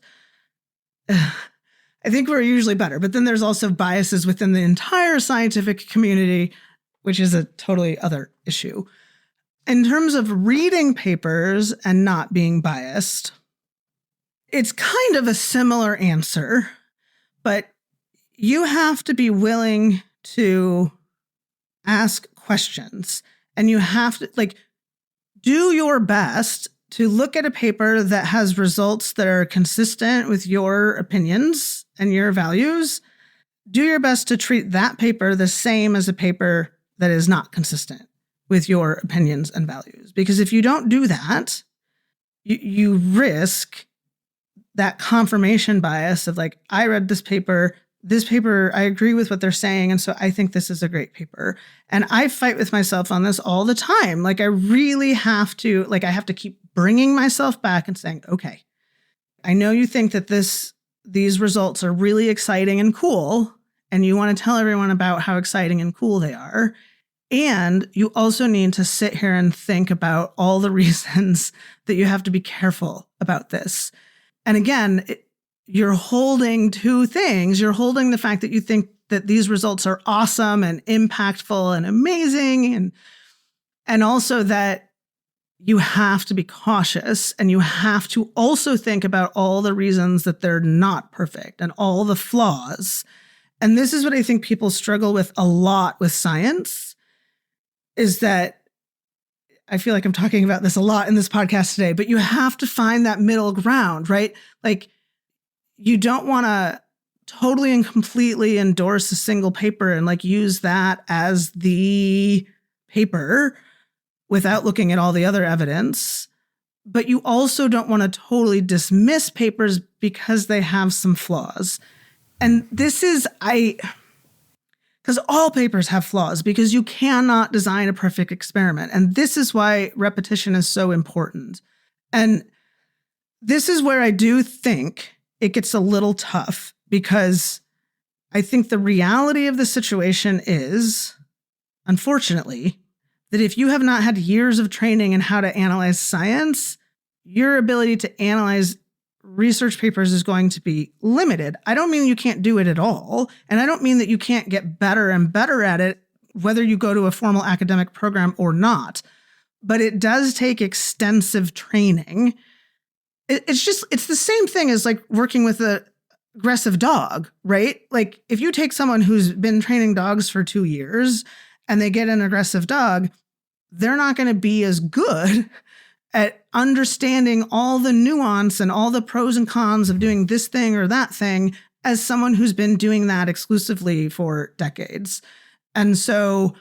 I think we're usually better. But then there's also biases within the entire scientific community, which is a totally other issue. In terms of reading papers and not being biased, it's kind of a similar answer, but you have to be willing to ask questions, and you have to do your best to look at a paper that has results that are consistent with your opinions and your values. Do your best to treat that paper the same as a paper that is not consistent with your opinions and values. Because if you don't do that, you risk that confirmation bias of like, I read this paper, I agree with what they're saying, and so I think this is a great paper. And I fight with myself on this all the time. Like, I really have to, I have to keep bringing myself back and saying, okay, I know you think that these results are really exciting and cool, and you want to tell everyone about how exciting and cool they are. And you also need to sit here and think about all the reasons that you have to be careful about this. And again, you're holding two things. You're holding the fact that you think that these results are awesome and impactful and amazing, and also that you have to be cautious, and you have to also think about all the reasons that they're not perfect and all the flaws. And this is what I think people struggle with a lot with science, is that I feel like I'm talking about this a lot in this podcast today, but you have to find that middle ground, right? Like, you don't want to totally and completely endorse a single paper and use that as the paper without looking at all the other evidence. But you also don't want to totally dismiss papers because they have some flaws. And this is, because all papers have flaws, because you cannot design a perfect experiment. And this is why repetition is so important. And This is where I do think it gets a little tough, because I think the reality of the situation is, unfortunately, that if you have not had years of training in how to analyze science, your ability to analyze research papers is going to be limited. I don't mean you can't do it at all. And I don't mean that you can't get better and better at it, whether you go to a formal academic program or not. But it does take extensive training. It's the same thing as like working with an aggressive dog, right? Like if you take someone who's been training dogs for 2 years and they get an aggressive dog, they're not going to be as good at understanding all the nuance and all the pros and cons of doing this thing or that thing as someone who's been doing that exclusively for decades. And so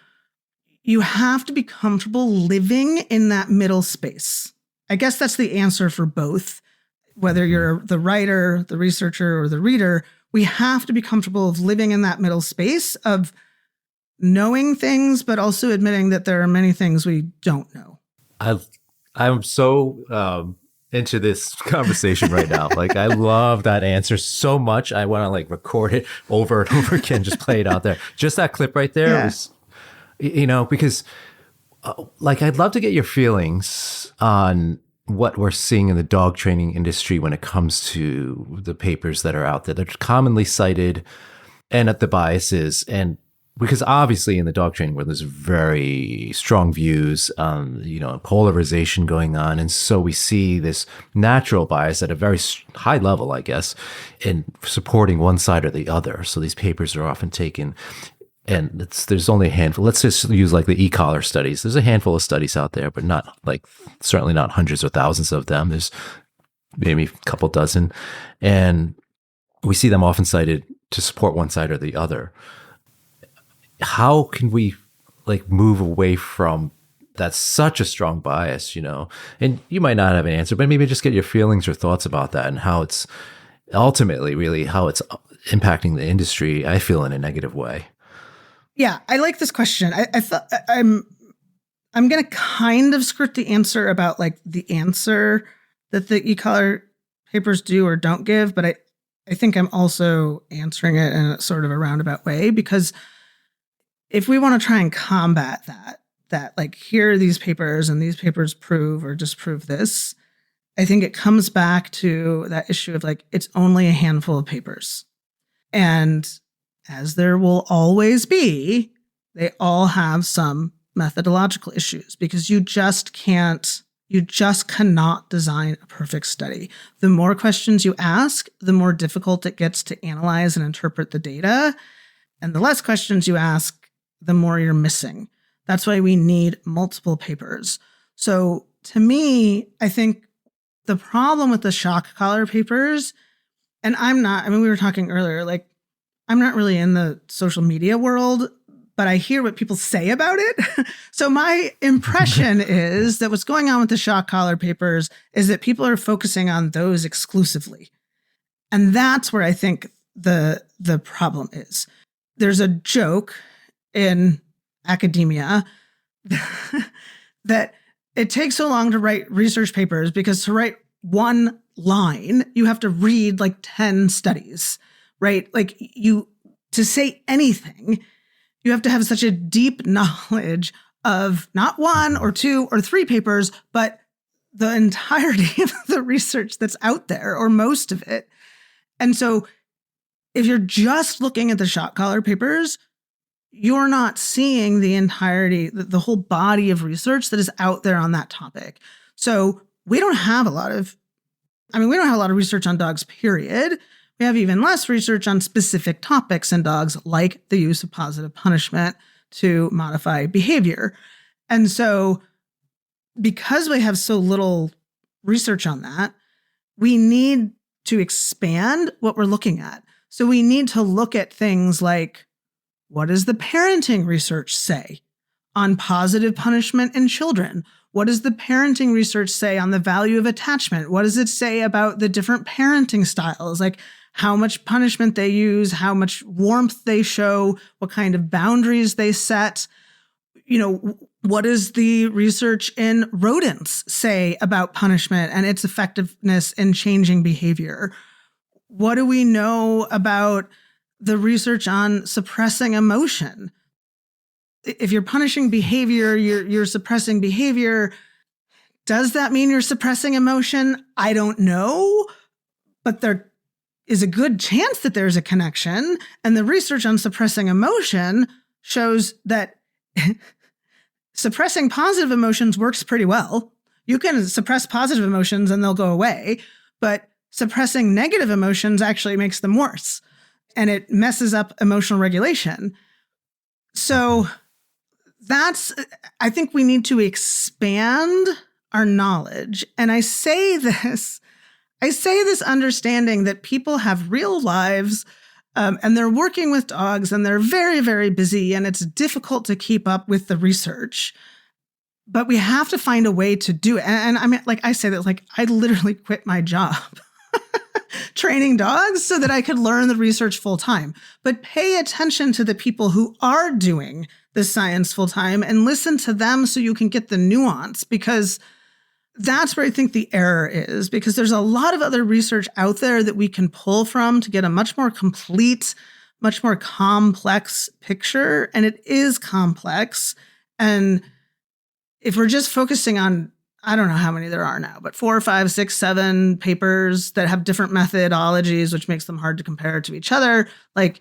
you have to be comfortable living in that middle space. I guess that's the answer for both. Whether you're the writer, the researcher, or the reader, we have to be comfortable of living in that middle space of knowing things, but also admitting that there are many things we don't know. I'm so into this conversation right now. Like, I love that answer so much. I want to like record it over and over again, just play it out there. Just that clip right there was, because like, I'd love to get your feelings on what we're seeing in the dog training industry when it comes to the papers that are out there that are commonly cited and at the biases. And because obviously in the dog training world, there's very strong views, polarization going on. And so we see this natural bias at a very high level, I guess, in supporting one side or the other. So these papers are often taken, and there's only a handful. Let's just use like the e-collar studies. There's a handful of studies out there, but not like, certainly not hundreds or thousands of them. There's maybe a couple dozen. And we see them often cited to support one side or the other. How can we like move away from that's such a strong bias, and you might not have an answer, but maybe just get your feelings or thoughts about that and how it's ultimately really how it's impacting the industry, I feel, in a negative way. Yeah, I like this question. I thought I'm going to kind of script the answer about like the answer that the e-collar papers do or don't give, but I think I'm also answering it in a sort of a roundabout way, because if we want to try and combat that like, here are these papers and these papers prove or disprove this, I think it comes back to that issue of like, it's only a handful of papers. And as there will always be, they all have some methodological issues, because you just cannot design a perfect study. The more questions you ask, the more difficult it gets to analyze and interpret the data. And the less questions you ask, the more you're missing. That's why we need multiple papers. So to me, I think the problem with the shock collar papers, and we were talking earlier, like, I'm not really in the social media world, but I hear what people say about it. So my impression is that what's going on with the shock collar papers is that people are focusing on those exclusively. And that's where I think the problem is. There's a joke in academia that it takes so long to write research papers because to write one line, you have to read like 10 studies, right? Like to say anything, you have to have such a deep knowledge of not one or two or three papers, but the entirety of the research that's out there, or most of it. And so if you're just looking at the shock collar papers, you're not seeing the entirety, the whole body of research that is out there on that topic. So we don't have a lot of research on dogs, period. We have even less research on specific topics in dogs, like the use of positive punishment to modify behavior. And so because we have so little research on that, we need to expand what we're looking at. So we need to look at things like, what does the parenting research say on positive punishment in children? What does the parenting research say on the value of attachment? What does it say about the different parenting styles? Like how much punishment they use, how much warmth they show, what kind of boundaries they set. what does the research in rodents say about punishment and its effectiveness in changing behavior? What do we know about the research on suppressing emotion? If you're punishing behavior, you're suppressing behavior. Does that mean you're suppressing emotion? I don't know, but there is a good chance that there's a connection. And the research on suppressing emotion shows that suppressing positive emotions works pretty well. You can suppress positive emotions and they'll go away, but suppressing negative emotions actually makes them worse, and it messes up emotional regulation. So I think we need to expand our knowledge. And I say this understanding that people have real lives, and they're working with dogs and they're very, very busy, and it's difficult to keep up with the research. But we have to find a way to do it. And I mean, like I say that, like I literally quit my job training dogs so that I could learn the research full time. But pay attention to the people who are doing the science full time and listen to them so you can get the nuance, because that's where I think the error is, because there's a lot of other research out there that we can pull from to get a much more complete, much more complex picture. And it is complex. And if we're just focusing on, I don't know how many there are now, but 4, 5, 6, 7 papers that have different methodologies, which makes them hard to compare to each other. Like,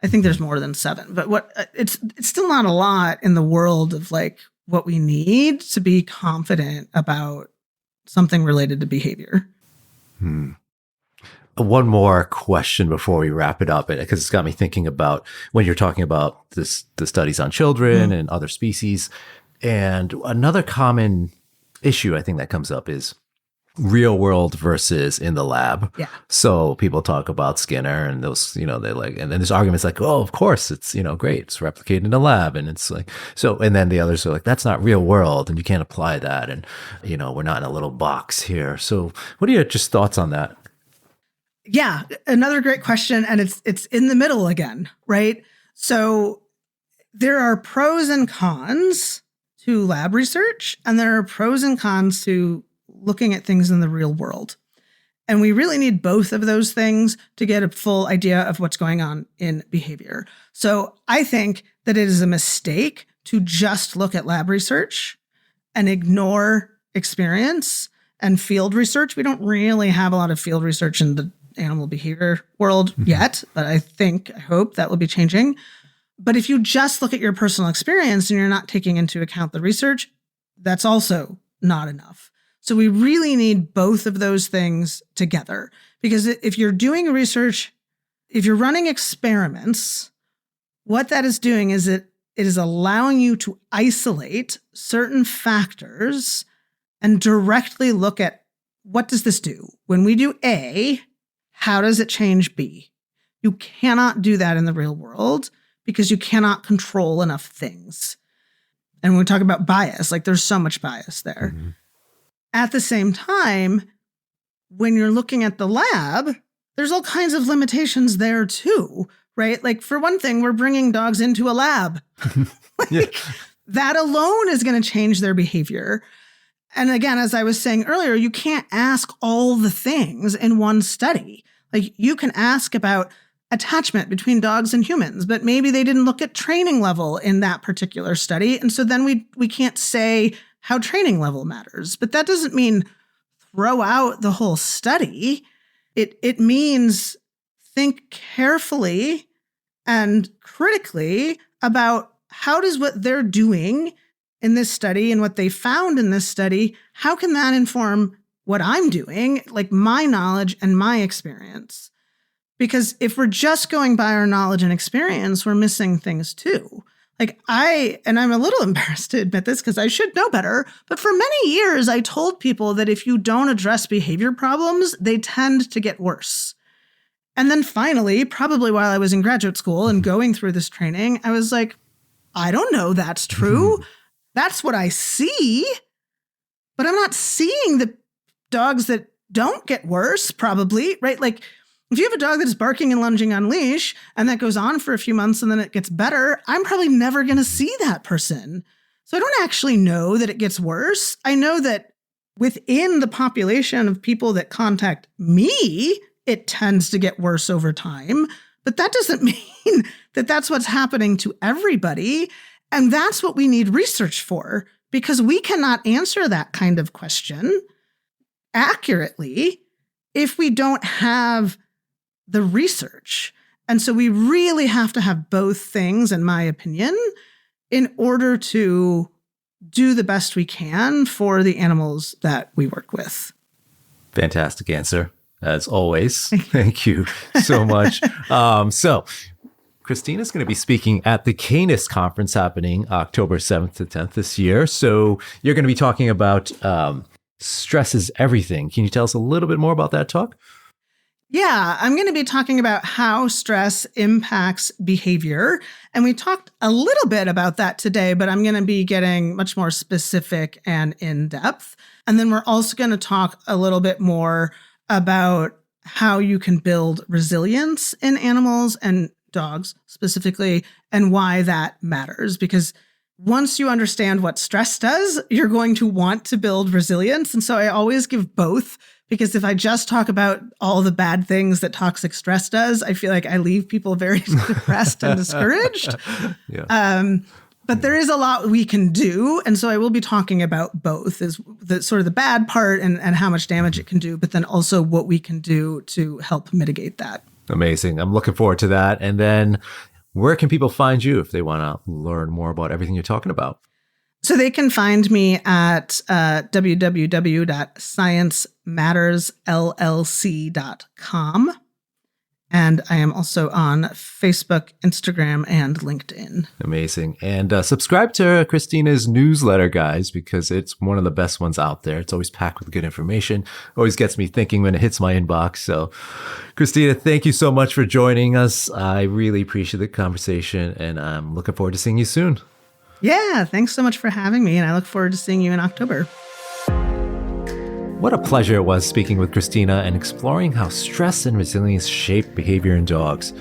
I think there's more than 7, but it's still not a lot in the world of like what we need to be confident about something related to behavior. One more question before we wrap it up, because it's got me thinking about when you're talking about the studies on children and other species. And another common issue I think that comes up is real world versus in the lab. Yeah. So people talk about Skinner and those, they like, and then there's arguments like, oh, of course it's, great. It's replicated in the lab. And it's like, so, and then the others are like, that's not real world and you can't apply that. And, we're not in a little box here. So what are your just thoughts on that? Yeah. Another great question. And it's in the middle again, right? So there are pros and cons to lab research, and there are pros and cons to looking at things in the real world. And we really need both of those things to get a full idea of what's going on in behavior. So I think that it is a mistake to just look at lab research and ignore experience and field research. We don't really have a lot of field research in the animal behavior world yet, but I hope that will be changing. But if you just look at your personal experience and you're not taking into account the research, that's also not enough. So we really need both of those things together, because if you're doing research, if you're running experiments, what that is doing is it is allowing you to isolate certain factors and directly look at, what does this do? When we do A, how does it change B? You cannot do that in the real world, because you cannot control enough things. And when we talk about bias, like there's so much bias there. Mm-hmm. At the same time, when you're looking at the lab, there's all kinds of limitations there too, right? Like for one thing, we're bringing dogs into a lab. That alone is going to change their behavior. And again, as I was saying earlier, you can't ask all the things in one study. Like you can ask about attachment between dogs and humans, but maybe they didn't look at training level in that particular study. And so then we can't say how training level matters. But that doesn't mean throw out the whole study. It means think carefully and critically about how does what they're doing in this study and what they found in this study, how can that inform what I'm doing, like my knowledge and my experience? Because if we're just going by our knowledge and experience, we're missing things too. Like I'm a little embarrassed to admit this because I should know better, but for many years, I told people that if you don't address behavior problems, they tend to get worse. And then finally, probably while I was in graduate school and going through this training, I was like, I don't know that's true. That's what I see, but I'm not seeing the dogs that don't get worse, probably, right? Like, If you have a dog that is barking and lunging on leash and that goes on for a few months and then it gets better, I'm probably never going to see that person. So I don't actually know that it gets worse. I know that within the population of people that contact me, it tends to get worse over time. But that doesn't mean that that's what's happening to everybody. And that's what we need research for, because we cannot answer that kind of question accurately if we don't have the research. And so we really have to have both things, in my opinion, in order to do the best we can for the animals that we work with. Fantastic answer, as always. Thank you so much. So Kristina's going to be speaking at the Canis conference happening October 7th to 10th this year. So you're going to be talking about stress is everything. Can you tell us a little bit more about that talk? Yeah, I'm going to be talking about how stress impacts behavior. And we talked a little bit about that today, but I'm going to be getting much more specific and in depth. And then we're also going to talk a little bit more about how you can build resilience in animals and dogs specifically, and why that matters. Because once you understand what stress does, you're going to want to build resilience. And so I always give both, because if I just talk about all the bad things that toxic stress does, I feel like I leave people very depressed and discouraged. Yeah. But there is a lot we can do. And so I will be talking about both, is the sort of the bad part and how much damage it can do, but then also what we can do to help mitigate that. Amazing. I'm looking forward to that. And then where can people find you if they want to learn more about everything you're talking about? So they can find me at www.sciencemattersllc.com. And I am also on Facebook, Instagram, and LinkedIn. Amazing. And subscribe to Kristina's newsletter, guys, because it's one of the best ones out there. It's always packed with good information. Always gets me thinking when it hits my inbox. So, Kristina, thank you so much for joining us. I really appreciate the conversation, and I'm looking forward to seeing you soon. Yeah, thanks so much for having me, and I look forward to seeing you in October. What a pleasure it was speaking with Kristina and exploring how stress and resilience shape behavior in dogs.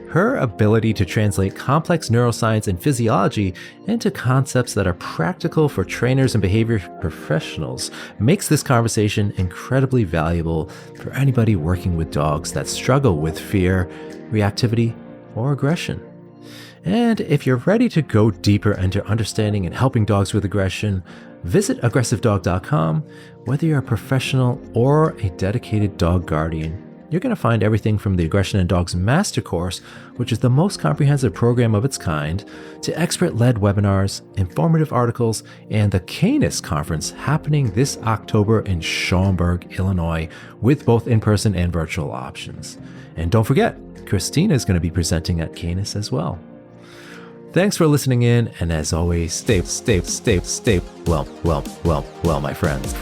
Her ability to translate complex neuroscience and physiology into concepts that are practical for trainers and behavior professionals makes this conversation incredibly valuable for anybody working with dogs that struggle with fear, reactivity, or aggression. And if you're ready to go deeper into understanding and helping dogs with aggression, visit aggressivedog.com. Whether you're a professional or a dedicated dog guardian, you're going to find everything from the Aggression in Dogs Master Course, which is the most comprehensive program of its kind, to expert-led webinars, informative articles, and the Canis conference happening this October in Schaumburg, Illinois, with both in-person and virtual options. And don't forget, Kristina is going to be presenting at Canis as well. Thanks for listening in, and as always, stay well, my friends.